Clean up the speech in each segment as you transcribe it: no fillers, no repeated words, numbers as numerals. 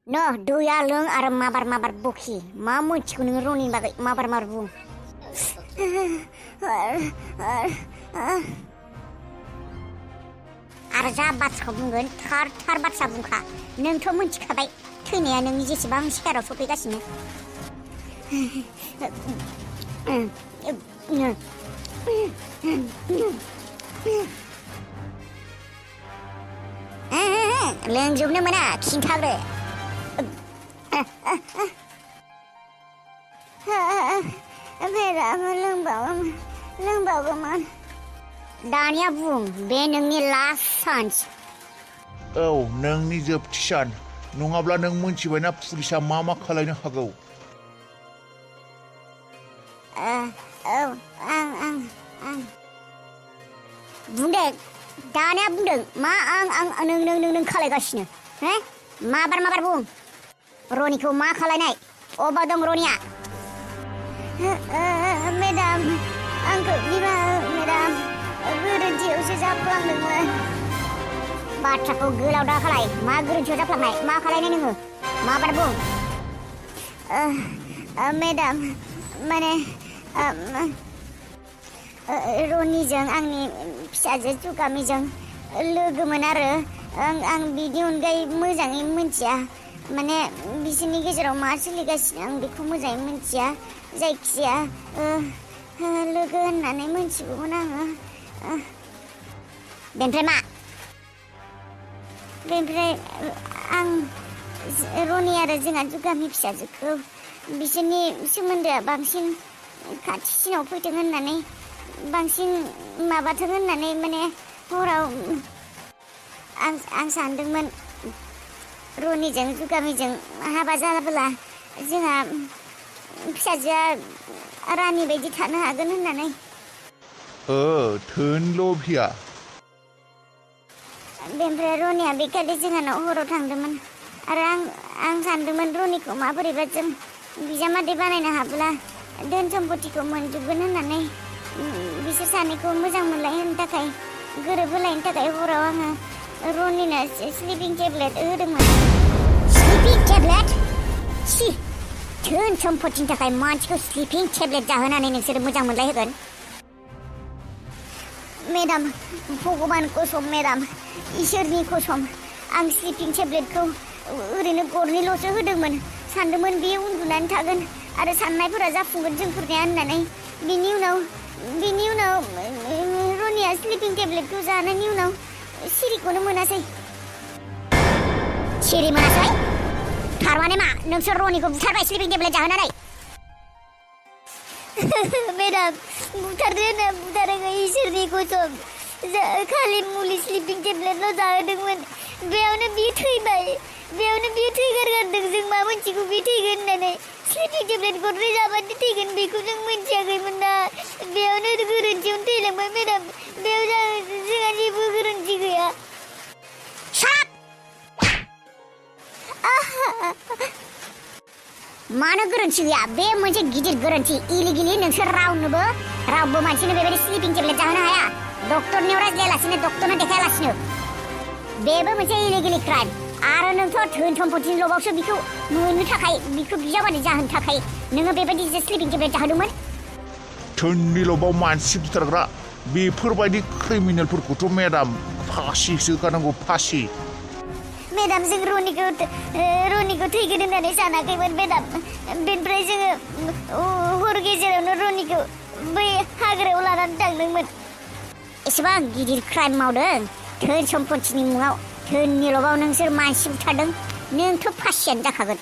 No, दैया लों आरो माबार बखि मा मोनथिगौ नोङो रनिनि बागै माबार बुं आरो जा बाथ्राखौ बुंगोन थार बाथ्रा बुंखा नोंथ' मोनथिखाबाय थैनाया नोंनि जेसेबां सिखाराव सफैगासिनो लोंजोबनो मोना खिन्थाग्रो लोंबावगौमोन दानिया बुं बे नोंनि लास्ट चान्स औ नोंनि जोबथि सान नङाब्ला नों मोनथिबायना पुलिसा मा खालायनो हागौ आं बुंदे दानिया बुंदों मा आं नों खालायगासिनो हे माबार बुं रनिखौ मा खालायनाय अबाव दं रनिया मेडाम आंखौ मेडाम गोरोन्थियावसो जाफ्लांदोंमोन बाथ्राखौ गोलाव दा खालाय मा गोरोन्थियाव जाफ्लांनाय मा खालायनाय नोङो माबार बुं मेडाम माने रनिजों आंनि फिसाजो जुगामिजों लोगोमोन आरो आं बिनि अनगायै मोजाङै मिन्थिया माने बिसोरनि गेजेराव मा सोलिगासिनो आं बेखौ मोजाङै मिन्थिया जायखिजाया लोगो होननानै मिन्थिगौमोन आङो बेनिफ्राय आं रनि आरो जोंहा जुगामि फिसाजोखौ बिसोरनि सोमोन्दोआ बांसिन खाथिसिनाव फैथों होननानै बांसिन माबाथों होननानै माने हराव आं सानदोंमोन रनिजों जुगामिजों हाबा जाब्ला जोंहा फिसाजोआ रानि बायदि थानो हागोन होननानै थोनल'भिया बेनिफ्राय रनिया बेखालि जोंहानाव हराव थांदोंमोन आरो आं सानदोंमोन रनिखौ माबोरैबा जों बिजामादै बानायनो हाब्ला धोन सम्पतिखौ मोनजोबगोन होननानै बिसोर सानैखौ मोजां मोनलायहोनो थाखाय गोरोबहोलायनो थाखाय हराव आङो रनिनो स्लिपिं टेब्लेट होदोंमोन स्लिपिं टेब्लेट सि धोन सम्पतिनि थाखाय मानसिखौ स्लिपिं टेब्लेट जाहोनानै नोंसोर मोजां मोनलायहोगोन मेडाम भगबान कसम मेडाम इसोरनि कसम आं स्लिपिं टेब्लेटखौ ओरैनो गरनैल'सो होदोंमोन सानदोंमोन बेयो उन्दुनानै थागोन आरो साननायफोरा जाफुंगोन जोंफोरनिया होननानै बिनि उनाव रनिया स्लिपिं टेब्लेटखौ जानायनि उनाव सिरिखौनो मोनासै सिरि मोनासै थारमाने मा नोंसोर रनिखौ बुथारबाय स्लिपिं टेब्लेट जाहोनानै मेडाम बुथारदो होनना बुथाराखै इसोरनि कसम खालि मुलि स्लिपिं टेब्लेटल' जाहोदोंमोन बेयावनो बियो थैबाय बेयावनो बियो थैगारगारदों जों मा मोनथिगौ बे थैगोन होननानै स्लिपिं टेब्लेट गरनै जाबानो थैगोन बेखौ जों मोनथियाखैमोन ना बेयावनो गोरोन्थियावनो थैलांबाय मेडाम बेयाव जोंहा जेबो गोरोन्थि गैया मानो गोरोन्थि गैया बे मोनसे गिदिर गोरोन्थि इलिगेलि नोंसोर रावबो मानसिनो बेबायदि स्लिपिं टेब्लेट जाहोनो हाया डक्टरनियाव रायज्लायालासिनो डक्टरनो देखायालासिनो बेबो मोनसे इलिगेलि क्राइम आरो नोंथ' धोन सम्पतिनि लबावसो बिखौ मोननो थाखाय बिखौ बिजामादै जाहोनो थाखाय नोङो बेबायदि स्लिपिं टेब्लेट जाहोदोंमोन धोननि लबाव मानसि बुथारग्रा बेफोरबायदि क्रिमिनेलफोरखौथ' मेडाम फासिसो होखानांगौ फासि मेडाम जों रनिखौ थैगोन होननानै सानाखैमोन मेडाम बेनिफ्राय जोङो हर गेजेरावनो रनिखौ बै हाग्रायाव लानानै थांदोंमोन एसेबां गिदिर क्राइम मावदों धोन सम्पतिनि मुङाव धोननि लबाव नोंसोर मानसि बुथारदों नोंथ' फासियानो जाखागोन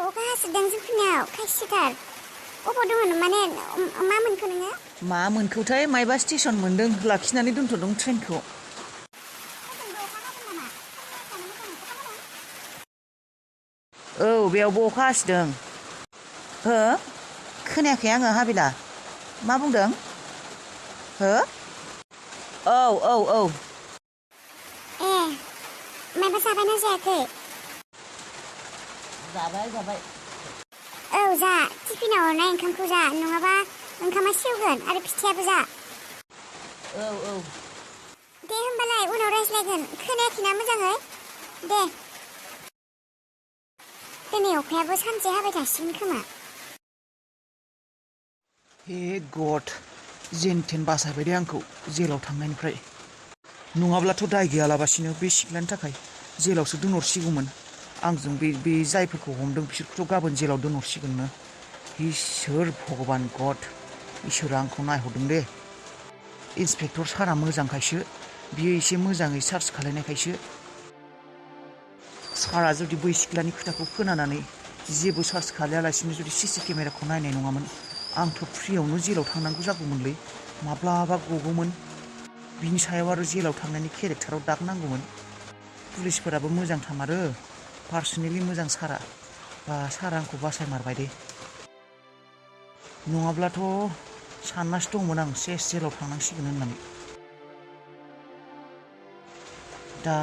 अखा हासोदों जोंफोरनियाव खायसेथार अबाव दङ माने मा मोनखो नोङो मा मोनखौथाय मायबा स्टेसन मोनदों लाखिनानै दोनथ'दों ट्रेनखौ औ बेयावबो अखा हासिदों हो खोनायाखै आङो हाबिला मा बुंदों हो औ माबा जाबायना जायाखै जाबाय औ जा टिफिनाव हरनाय ओंखामखौ जा नङाबा ओंखामा सेवगोन आरो फिथायाबो जा औ दे होमबालाय उनाव रायज्लायगोन खोनायाखैना मोजाङै दे दिनै अखायाबो सानसे हाबाय थासिगोन खोमा हे गड जेनथेन बासायबाय दे आंखौ जेलाव थांनायनिफ्राय नङाब्लाथ' दाय गैयालाबासिनो बे सिख्लानि थाखाय जेलावसो दोनहरसिगौमोन आंजों बे जायफोरखौ हमदों बिसोरखौथ' गाबोन जेलाव दोनहरसिगोननो इसोर भगबान गड इसोरा आंखौ नायहरदों दे इन्सपेक्टर सारा मोजांखायसो बियो एसे मोजाङै सार्च खालायनायखायसो सारा जुदि बै सिख्लानि खोथाखौ खोनानानै जेबो सार्च खालायालासिनो जुदि सिसि केमेराखौ नायनाय नङामोन आंथ' फ्रियावनो जेलाव थांनांगौ जागौमोनलै माब्लाबा गगौमोन बिनि सायाव आरो जेलाव थांनायनि केरेक्टाराव दाग नांगौमोन पुलिसफोराबो मोजां थामारो पार्सनेलि मोजां सारा सारा आंखौ बासायमारबाय दे नङाब्लाथ' साननासो दंमोन आं सेस जेलाव थांनांसिगोन होननानै दा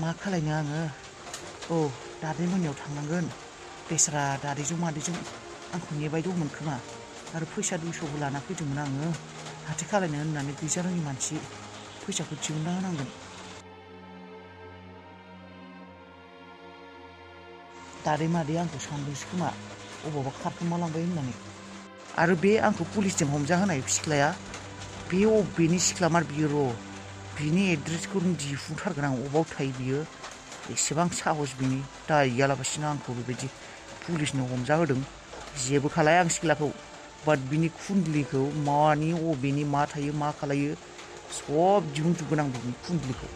मा खालायनो आङो औ दादै मोननियाव थांनांगोन बेस्रा दादैजों मादैजों आंखौ नेबाय दंमोन खोमा आरो फैसा 200बो लाना फैदोंमोन आङो हाथाय खालायनो होननानै गैजा रोङि मानसि फैसाखौ दिहुनना होनांगोन दादै मादै आंखौ सानदोंसो खोमा अबावबा खारखोमालांबाय होननानै आरो बे आंखौ पुलिसजों हमजाहोनाय सिख्लाया बे अबेनि सिख्लामार बियो र' बिनि एड्रेसखौ दिहुनथारगोन आं अबाव थायो बियो एसेबां साहस बिनि दाय गैयालाबासिनो आंखौ बेबायदि पुलिसनो हमजाहोदों जेबो खालाया आं सिख्लाखौ बाट बिनि कुन्डलिखौ मानि अबेनि मा थायो मा खालायो सब दिहुनजोबगोन आं बिनि कुन्डलिखौ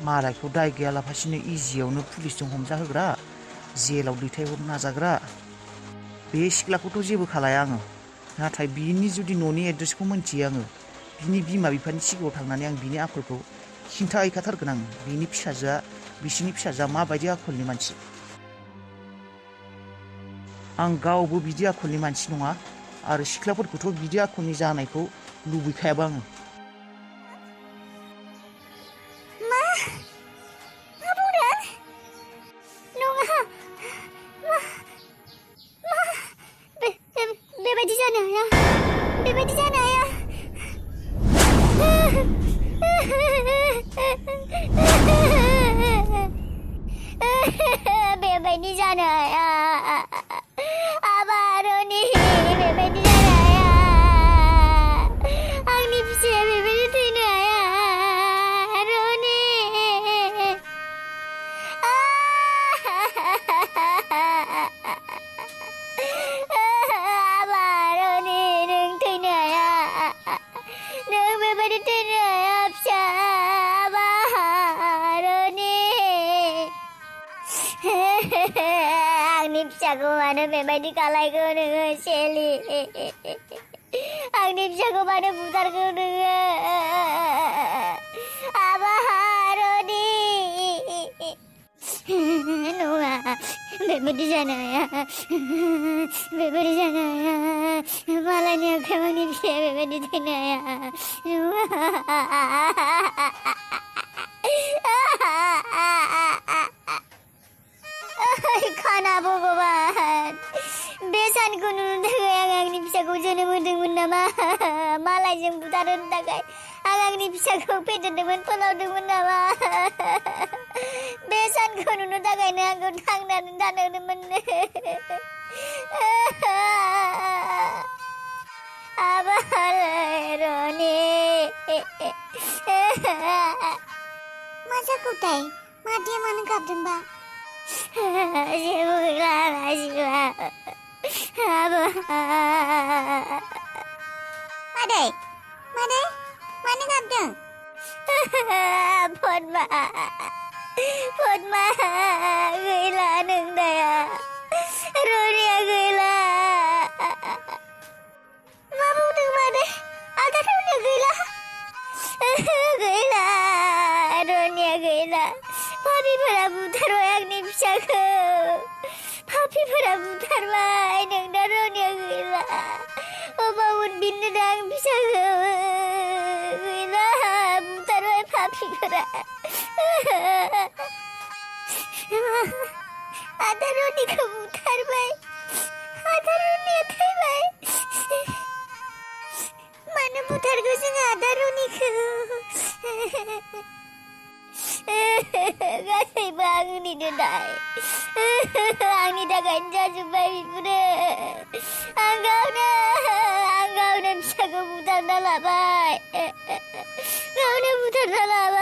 मालायखौ दाय गैयालाबासिनो इजियावनो पुलिसजों हमजाहोग्रा जेलाव दैथायहरनो नाजाग्रा बे सिख्लाखौथ' जेबो खालाया आङो नाथाय बिनि जुदि न'नि एड्रेसखौ मोनथियो आङो बिनि बिमा बिफानि सिगाङाव थांनानै आं बिनि आखलखौ खिन्थाहैखाथारगोन आं बिनि फिसाजोआ बिसिनि फिसाजोआ माबायदि आखलनि मानसि आं गावबो बिदि आखलनि मानसि नङा आरो सिख्लाफोरखौथ' बिदि आखलनि जानायखौ लुबैखायाबो आङो मा बुंदों नङा बेबायदि जानो हाया बेबायदि जानो हाया बेबायदि जानो हाया आबारनि बेबायदि जानो हाया आंनि फिसाया बेबायदि थैनो हाया रनि आबारनि नों थैनो हाया नों बेबायदि थैनो हाया फिसा आबारनि आंनि फिसाखौ मानो बेबायदि खालायखो नोङो सेलि आंनि फिसाखौ मानो बुथारखो नोङो आबारनि नङा बेबायदि जानो हाया बेबायदि जानो हाया मालायनि आखायाव आंनि फिसाया बेबायदि थैनो हाया खाना भगबान बे सानखौ नुनो थाखाय आं आंनि फिसाखौ जोनोम होदोंमोन नामा मालायजों बुथारनो थाखाय आं आंनि फिसाखौ फेदेरदोंमोन फोलावदोंमोन नामा बे सानखौ नुनो थाखायनो आंखौ थांनानै थानोमोन आबारनि मा जाखोथाय मादैया मानो गाबदोंबा जेबो गैला मादै मादै मानो गाबदों पद्मा गैला नों दाया रनिया गैला मा बुंदों मादै आदा रनिया गैला गैला रनिया गैला पापिफोरा बुथारबाय आंनि फिसाखौ पापिफोरा बुथारबाय नों दा रनिया गैला अबाव उनबिननो दा आं फिसाखौ गैला बुथारबाय पापिफोरा आदा रनिखौ बुथारबाय आदा रनिया थैबाय मानो बुथारखो जों आदा रनिखौ गासैबो आंनिनो दाय आंनि थाखायनो जाजोब्बाय बेफोरो आं गावनो फिसाखौ बुथारना लाबाय गावनो बुथारना लाबाय